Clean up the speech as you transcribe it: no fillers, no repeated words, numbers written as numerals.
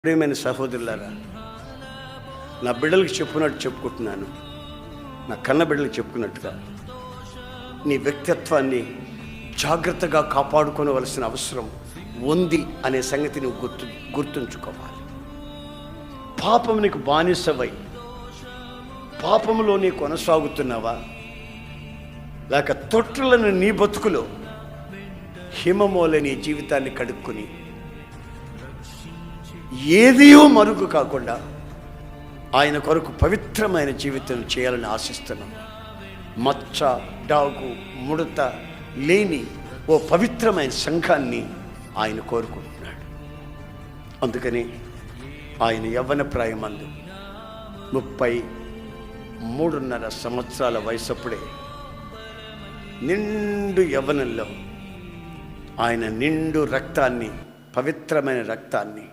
ప్రియమైన సహోదరులారా, నా బిడ్డలకు చెప్పుకున్నట్టు చెప్పుకుంటున్నాను. నా కన్న బిడ్డలకు చెప్పుకున్నట్టుగా నీ వ్యక్తిత్వాన్ని జాగ్రత్తగా కాపాడుకోవలసిన అవసరం ఉంది అనే సంగతి నువ్వు గుర్తుంచుకోవాలి. పాపం నీకు బానిసవై పాపములో నీ కొనసాగుతున్నావా, లేక తొట్టులను నీ బతుకులో హిమమోలే నీ జీవితాన్ని కడుక్కుని ఏదియో మరుగు కాకుండా ఆయన కొరకు పవిత్రమైన జీవితం చేయాలని ఆశిస్తున్నాం. మచ్చ, డాగు, ముడత లేని ఓ పవిత్రమైన సంఘాన్ని ఆయన కోరుకుంటున్నాడు. అందుకని ఆయన యవ్వన ప్రాయమందు 33.5 సంవత్సరాల వయసప్పుడే నిండు యవ్వనంలో ఆయన నిండు రక్తాన్ని, పవిత్రమైన రక్తాన్ని